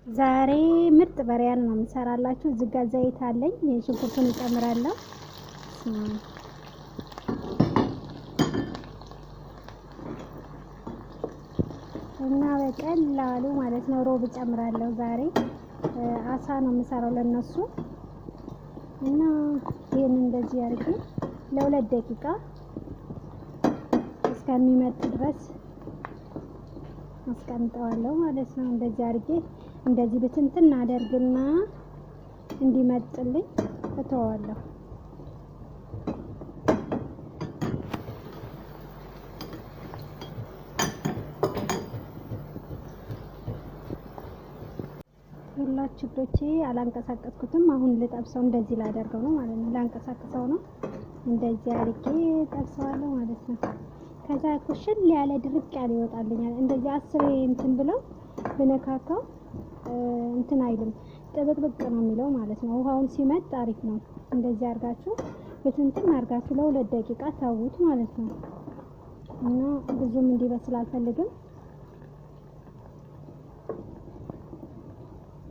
ዛሬ ምርጥ በሪያን ነው የምሰራላችሁ። እዚህ ጋር ዘይት አለኝ። ሽንኩርቱን እጨምራለሁ። እና በቀላሉ ማለት ነው ሮብ እጨምራለሁ። ዛሬ አሳ ነው የምሰራው ለነሱ እና ይሄን እንደዚህ አድርጌ ለ2 ደቂቃ እስከሚመጥ ድረስ አስቀምጠዋለሁ ማለት ነው። እንደዚህ አድርጌ እንደዚህ ብትንትን አደርግና እንዲመጥልኝ እተዋለሁ። ሁላችሁ ብቻ አላንቀሳቀስኩትም። አሁን ልጠብሰው እንደዚህ ላደርገው ነው ማለት ነው። ላንቀሳቀሰው ነው እንደዚህ አድርጌ ጠብሰዋለሁ ማለት ነው። ከዛ ኩሽል ያለ ድርቅ ያለ ይወጣልኛል። እንደዚህ አስሬ እንትን ብለው ብነካካው እንትን አይልም፣ ጥብቅብቅ ነው የሚለው ማለት ነው። ውሃውን ሲመጥ አሪፍ ነው። እንደዚህ አድርጋችሁ በትንትን አድርጋችሁ ለ2 ደቂቃ ታውት ማለት ነው። እና ብዙም እንዲበስል አልፈልግም።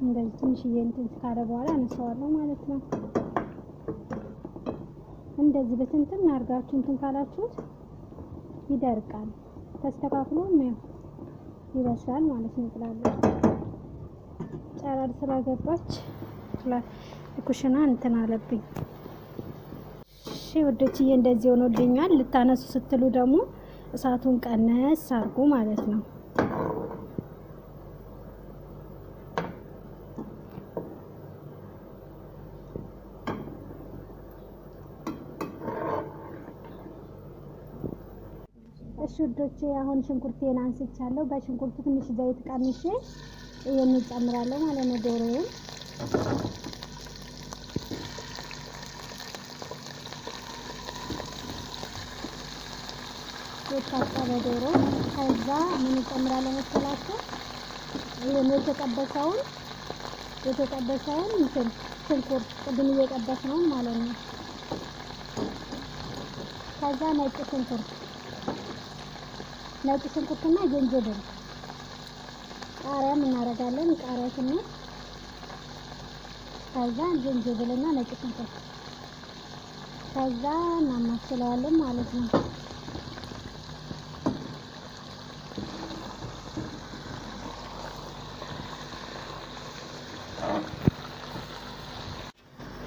እንደዚህ ትንሽዬ እንትን ካለ በኋላ አነሳዋለሁ ማለት ነው። እንደዚህ በትንትን አድርጋችሁ እንትን ካላችሁት ይደርቃል። ተስተካክሎ ይበስላል ማለት ነው። እንጥላለች ጨረር ስለገባች ኩሽና እንትን አለብኝ። እሺ ወዶችዬ እንደዚህ ሆኖልኛል። ልታነሱ ስትሉ ደግሞ እሳቱን ቀነስ አድርጉ ማለት ነው። እሺ ወዶቼ አሁን ሽንኩርቴን አንስቻለሁ። በሽንኩርቱ ትንሽ ዘይት ቀምሼ ይሄን እጨምራለሁ ማለት ነው። ዶሮውን የታጠበ ዶሮ ከዛ ምን እጨምራለሁ መሰላችሁ? ይሄን የተጠበሰውን እንትን ሽንኩርት ቅድም እየጠበስነው ማለት ነው። ከዛ ነጭ ሽንኩርትና ዝንጅብል ቃሪያም እናደርጋለን። ቃሪያ ትንሽ ከዛ ዝንጅብልና ነጭ ሽንኩርት ከዛ እናማስለዋለን ማለት ነው።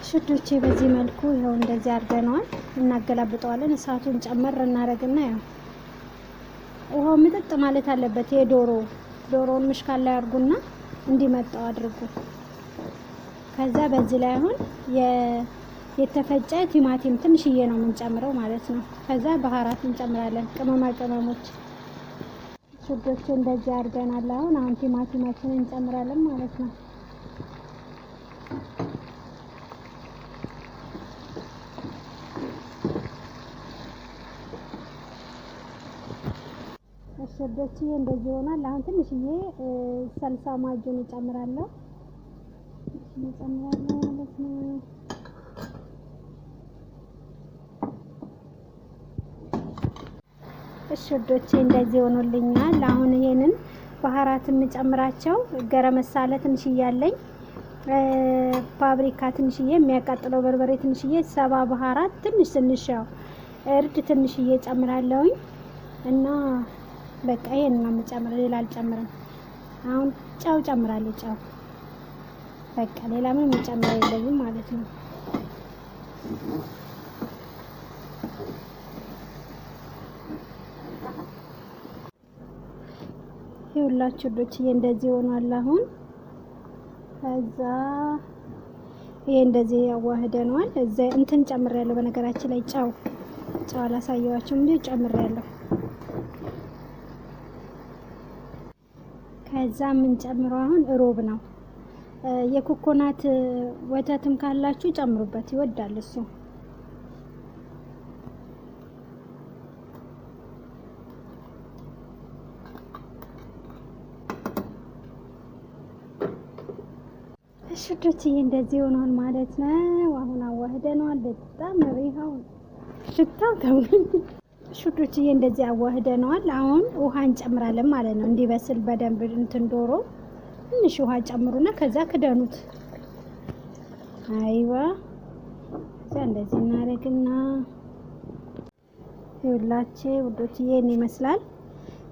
ሽዶቼ በዚህ መልኩ ይኸው እንደዚህ አድርገነዋል። እናገላብጠዋለን። እሳቱን ጨመር እናደርግና ያው ውሃው ምጥጥ ማለት አለበት። ዶሮውን ምሽካል ላይ አድርጉና እንዲመጣው አድርጉ። ከዛ በዚህ ላይ አሁን የተፈጨ ቲማቲም ትንሽዬ ነው የምንጨምረው ማለት ነው። ከዛ ባህራት እንጨምራለን፣ ቅመሞች ሽዶቼ እንደዚህ አድርገናል። አሁን ቲማቲማችንን እንጨምራለን ማለት ነው። ሽዶቼ እንደዚህ ይሆናል። አሁን ትንሽዬ ሰልሳ ማጁን እጨምራለሁ ማለት ነው። ሽዶቼ እንደዚህ ሆኖልኛል። አሁን ይሄንን ባህራት የምጨምራቸው ገረም መሳለ ትንሽዬ አለኝ፣ ፋብሪካ ትንሽዬ፣ የሚያቃጥለው በርበሬ ትንሽዬ፣ ሰባ ባህራት ትንሽ ያው እርድ ትንሽዬ ጨምራለሁኝ እና በቃ ይሄን ነው የምጨምረው። ሌላ አልጨምርም። አሁን ጨው ጨምራለሁ። ጨው በቃ ሌላ ምንም የምጨምረው የለኝም ማለት ነው። ይኸውላችሁ ዶችዬ እንደዚህ ሆኗል። አሁን ከዛ ይሄ እንደዚህ ያዋህደነዋል። እዛ እንትን ጨምሬያለሁ። በነገራችን ላይ ጨው አላሳየዋችሁም እንዴ? ጨምሬያለሁ። ከዛ የምንጨምረው አሁን ሮብ ነው። የኮኮናት ወተትም ካላችሁ ጨምሩበት፣ ይወዳል እሱ። ሽዶችዬ እንደዚህ ሆኗል ማለት ነው። አሁን አዋህደነዋል። በጣም ሪሃው ሽታው ተውኝ። ሽዶችዬ እንደዚህ አዋህደነዋል። አሁን ውሃ እንጨምራለን ማለት ነው። እንዲበስል በደንብ እንትን ዶሮ ትንሽ ውሃ ጨምሩና ከዛ ክደኑት። አይዋ እንደዚህ እናደርግና ይኸውላችሁ ውዶችዬ ይሄን ይመስላል።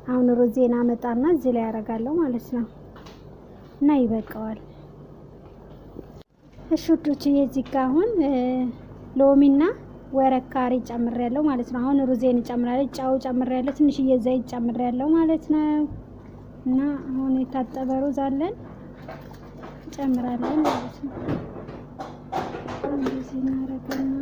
አሁን ሩዜን አመጣና እዚህ ላይ ያደርጋለሁ ማለት ነው እና ይበቃዋል። እሺ ውዶችዬ እዚህ ጋር አሁን ሎሚና ወረካሪ ጨምሬያለሁ ማለት ነው። አሁን ሩዜን ጨምራለሁ፣ ጫው ጨምሬያለሁ፣ ትንሽዬ ዘይት ጨምሬያለሁ ማለት ነው እና አሁን የታጠበ ሩዝ አለን ጨምራለን ማለት ነው። እንደዚህ እናደርግና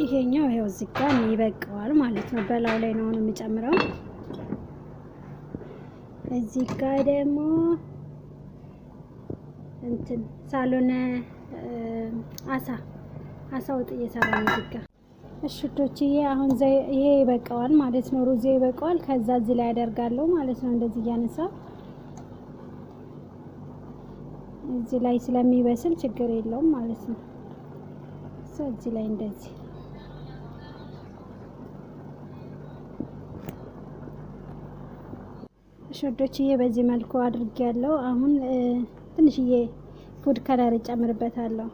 ይሄኛው ይኸው እዚህ ጋር ይበቃዋል ማለት ነው። በላው ላይ ነው የምጨምረው። እዚህ ጋር ደግሞ እንትን ሳሎነ አሳ ወጥ እየሰራሁ ነው እዚህ ጋር። እሺ ውዶችዬ አሁን ይሄ ይበቃዋል ማለት ነው። ሩዜ ይበቃዋል። ከዛ እዚህ ላይ አደርጋለሁ ማለት ነው። እንደዚህ እያነሳው እዚህ ላይ ስለሚበስል ችግር የለውም ማለት ነው። እዚህ ላይ እንደዚህ ሸዶችዬ በዚህ መልኩ አድርጌያለሁ። አሁን ትንሽዬ ፉድ ከለር እጨምርበታለሁ።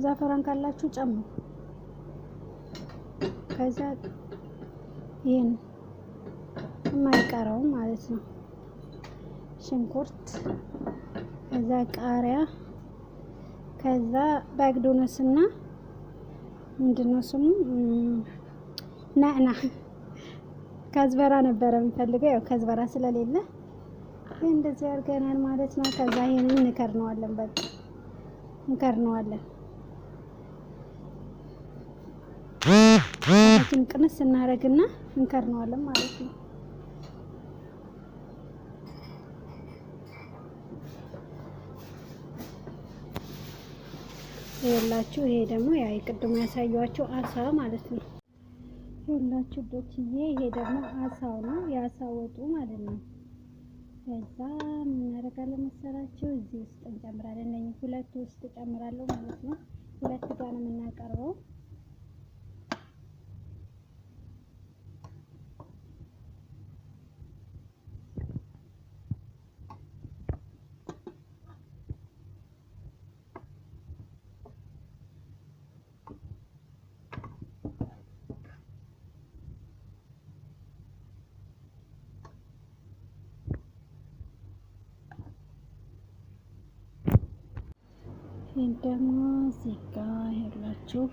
ዛፈራን ካላችሁ ጨምሩ። ከዛ ይሄን የማይቀረው ማለት ነው ሽንኩርት፣ ከዛ ቃሪያ፣ ከዛ ባግዶነስ እና ምንድነው ስሙ ናዕና ከዝበራ ነበረ የምፈልገው ያው ከዝበራ ስለሌለ እንደዚህ አድርገናል ማለት ነው። ከዛ ይሄንን እንከርነዋለን፣ በቃ እንከርነዋለን። አሁን ቅንስ እናደርግና እንከርነዋለን ማለት ነው። ይኸውላችሁ ይሄ ደግሞ ያው የቅድሙ ያሳየኋችሁ አሳ ማለት ነው። ይኸውላችሁ ዶችዬ ይሄ ደግሞ አሳው ነው፣ የአሳ ወጡ ማለት ነው። ከዛ ምን እናደርጋለን መሰላችሁ? እዚህ ውስጥ እንጨምራለን። እነዚህ ሁለት ውስጥ እጨምራለሁ ማለት ነው። ሁለት ጋር ነው የምናቀርበው። ይሄን ደግሞ እዚህ ጋር ያላችሁ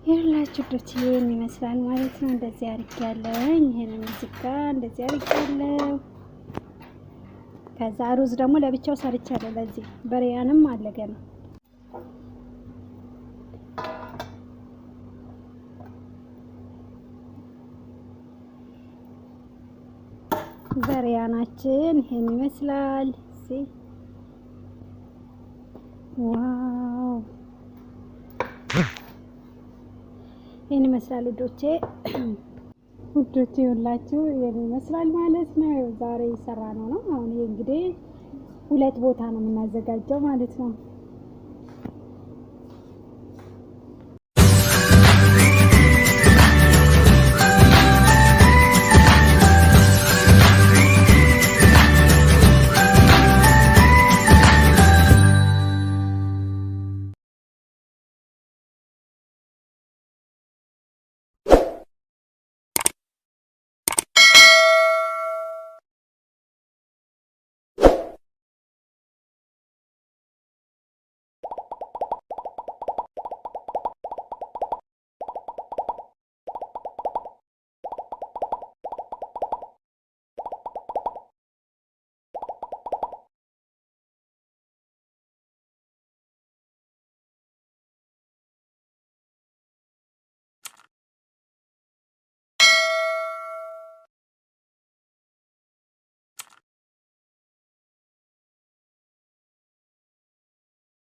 ይኸውላችሁ ዶች ይሄን ይመስላል ማለት ነው። እንደዚህ አድርጌያለሁ። ይሄንን እዚህ ጋር እንደዚህ አድርጌያለሁ። ከዛ ሩዝ ደግሞ ለብቻው ሰርቻለሁ። ለዚህ በሪያንም አለ ገና። በሪያናችን ይሄን ይመስላል። እዚህ ዋው ይሄን ይመስላል ውዶቼ ይኸውላችሁ ይሄን ይመስላል ማለት ነው። ዛሬ የሰራነው ነው። አሁን ይሄ እንግዲህ ሁለት ቦታ ነው የምናዘጋጀው ማለት ነው።